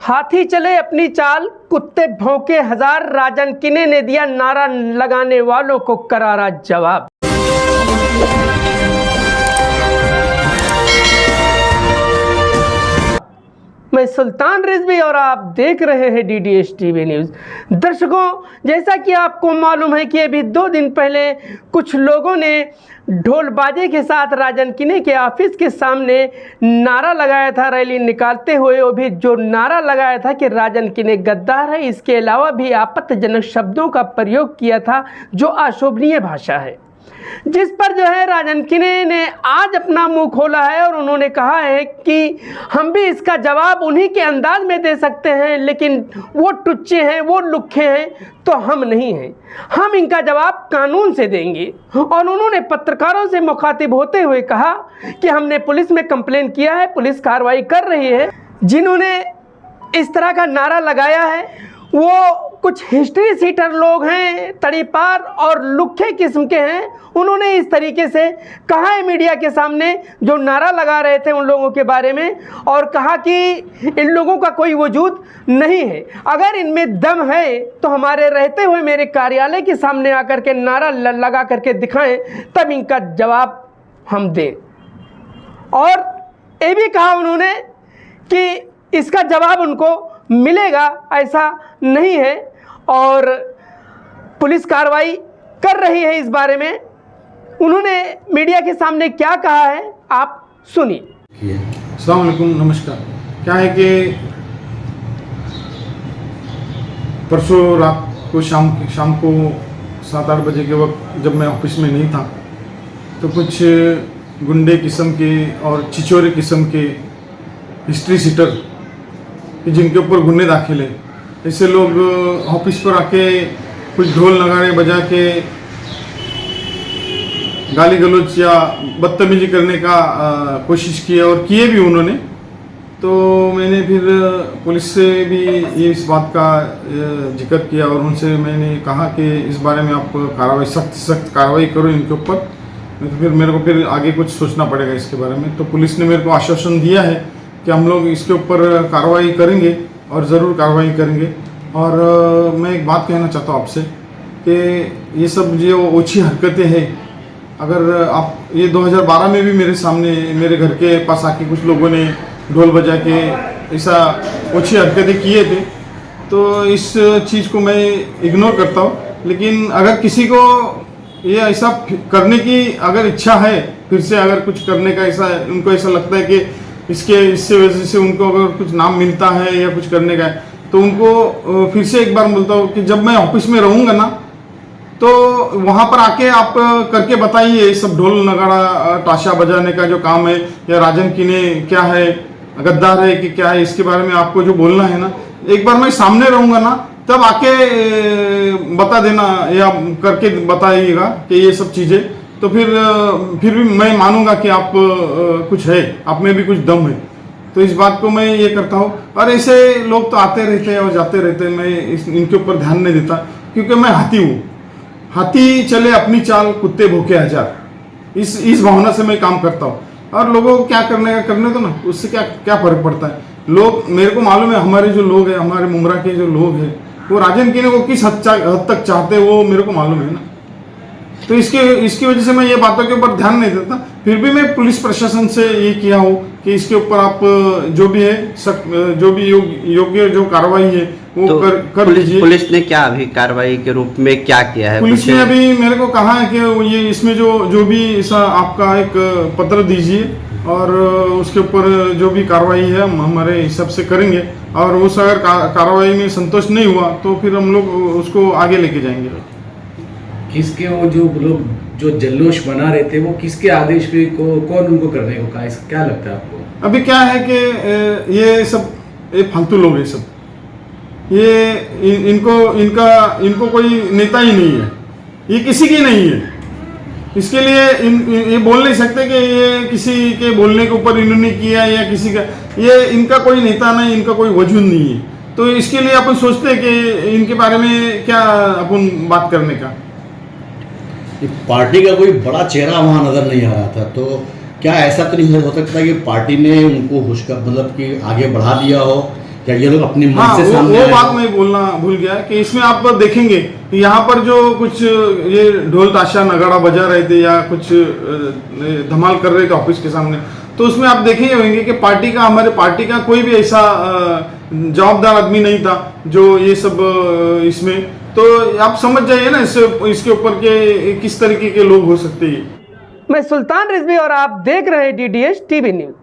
हाथी चले अपनी चाल, कुत्ते भौंके हजार, राजन किने ने दिया नारा लगाने वालों को करारा जवाब। मैं सुल्तान रिजवी और आप देख रहे हैं DDS TV न्यूज़। दर्शकों, जैसा कि आपको मालूम है कि अभी 2 दिन पहले कुछ लोगों ने ढोल बाजे के साथ राजन किने के ऑफिस के सामने नारा लगाया था, रैली निकालते हुए। वो भी जो नारा लगाया था कि राजन किने गद्दार है, इसके अलावा भी आपत्तिजनक शब्दों का प्रयोग किया था जो अशोभनीय भाषा है, जिस पर जो है राजन किने ने आज अपना मुंह खोला है और उन्होंने कहा है कि हम भी इसका जवाब उन्हीं के अंदाज में दे सकते हैं, लेकिन वो टुच्चे हैं, वो लुक्खे हैं, तो हम नहीं हैं। हम इनका जवाब कानून से देंगे। और उन्होंने पत्रकारों से मुखातिब होते हुए कहा कि हमने पुलिस में कंप्लेन किया है, पुलिस कार्रवाई कर रही है। जिन्होंने इस तरह का नारा लगाया है वो कुछ हिस्ट्री सीटर लोग हैं, तड़ीपार और लुखे किस्म के हैं। उन्होंने इस तरीके से कहा है मीडिया के सामने, जो नारा लगा रहे थे उन लोगों के बारे में, और कहा कि इन लोगों का कोई वजूद नहीं है। अगर इनमें दम है तो हमारे रहते हुए मेरे कार्यालय के सामने आकर के नारा लगा करके दिखाएं, तब इनका जवाब हम दें। और ये भी कहा उन्होंने कि इसका जवाब उनको मिलेगा, ऐसा नहीं है, और पुलिस कार्रवाई कर रही है इस बारे में। उन्होंने मीडिया के सामने क्या कहा है, आप सुनिए। अस्सलाम वालेकुम, नमस्कार। क्या है कि परसों रात को शाम को 7-8 बजे के वक्त जब मैं ऑफिस में नहीं था तो कुछ गुंडे किस्म के और छिछोरे किस्म के हिस्ट्री सीटर जिनके ऊपर गुन्हे दाखिल है, ऐसे लोग ऑफिस पर आके कुछ ढोल नगाड़े बजा के गाली गलौज या बदतमीजी करने का कोशिश की और किए भी उन्होंने। तो मैंने फिर पुलिस से भी ये इस बात का जिक्र किया और उनसे मैंने कहा कि इस बारे में आप कार्रवाई सख्त कार्रवाई करो इनके ऊपर, तो फिर मेरे को फिर आगे कुछ सोचना पड़ेगा इसके बारे में। तो पुलिस ने मेरे को आश्वासन दिया है कि हम लोग इसके ऊपर कार्रवाई करेंगे और ज़रूर कार्रवाई करेंगे। और मैं एक बात कहना चाहता हूँ आपसे कि ये सब जो ओछी हरकतें हैं, अगर आप ये 2012 में भी मेरे सामने मेरे घर के पास आके कुछ लोगों ने ढोल बजा के ऐसा ओछी हरकतें किए थे, तो इस चीज़ को मैं इग्नोर करता हूँ। लेकिन अगर किसी को ये ऐसा करने की अगर इच्छा है, फिर से अगर कुछ करने का ऐसा उनको ऐसा लगता है कि इससे वजह से उनको अगर कुछ नाम मिलता है या कुछ करने का है, तो उनको फिर से एक बार बोलता हूँ कि जब मैं ऑफिस में रहूँगा ना, तो वहाँ पर आके आप करके बताइए सब ढोल नगाड़ा ताशा बजाने का जो काम है, या राजन किने क्या है, गद्दार है कि क्या है, इसके बारे में आपको जो बोलना है ना, एक बार मैं सामने रहूँगा ना, तब आके बता देना या करके बताइएगा कि ये सब चीज़ें, तो फिर भी मैं मानूंगा कि आप कुछ है, आप में भी कुछ दम है। तो इस बात को मैं ये करता हूँ। और ऐसे लोग तो आते रहते हैं और जाते रहते हैं, मैं इनके ऊपर ध्यान नहीं देता, क्योंकि मैं हाथी हूँ। हाथी चले अपनी चाल, कुत्ते भौंके हजार, इस भावना से मैं काम करता हूँ। और लोगों को क्या करने दो ना, उससे क्या फर्क पड़ता है। लोग, मेरे को मालूम है हमारे जो लोग हैं, हमारे मुमरा के जो लोग हैं, वो राजन किने को किस हद तक चाहते हैं, वो मेरे को मालूम है ना। तो इसकी वजह से मैं ये बातों के ऊपर ध्यान नहीं देता। फिर भी मैं पुलिस प्रशासन से ये किया हूँ कि इसके ऊपर आप जो भी है जो भी योग्य जो कार्रवाई है वो तो कर लीजिए। पुलिस ने क्या अभी कार्रवाई के रूप में क्या किया है? पुलिस ने अभी मेरे को कहा है कि ये इसमें जो भी ऐसा आपका एक पत्र दीजिए और उसके ऊपर जो भी कार्रवाई है हम हमारे हिसाब से करेंगे, और उस अगर कार्रवाई में संतोष नहीं हुआ तो फिर हम लोग उसको आगे लेके जाएंगे। किसके वो जो लोग जो जल्लोश बना रहे थे, वो किसके आदेश पे कौन उनको करने को कहा, क्या लगता है आपको? अभी क्या है कि ये फालतू लोग हैं सब, ये इनको कोई नेता ही नहीं है, ये किसी की नहीं है। इसके लिए ये बोल नहीं सकते कि ये किसी के बोलने के ऊपर इन्होंने किया या किसी का, ये इनका कोई नेता नहीं, इनका कोई वजूद नहीं है। तो इसके लिए अपन सोचते हैं कि इनके बारे में क्या अपन बात करने का। पार्टी का कोई बड़ा चेहरा वहाँ नजर नहीं आ रहा था, तो क्या ऐसा तो नहीं हो सकता कि पार्टी ने उनको मतलब कि आगे बढ़ा दिया हो, या ये लोग अपनी मन हाँ, से सामने वो आए? बात मैं बोलना भूल गया कि इसमें आप देखेंगे कि यहाँ पर जो कुछ ये ढोल ताशा नगाड़ा बजा रहे थे या कुछ धमाल कर रहे थे ऑफिस के सामने, तो उसमें आप देखे होंगे कि पार्टी का, हमारे पार्टी का कोई भी ऐसा जवाबदार आदमी नहीं था जो ये सब इसमें, तो आप समझ जाइए ना इसके ऊपर के किस तरीके के लोग हो सकते हैं। मैं सुल्तान रिजवी और आप देख रहे हैं DDS TV न्यूज।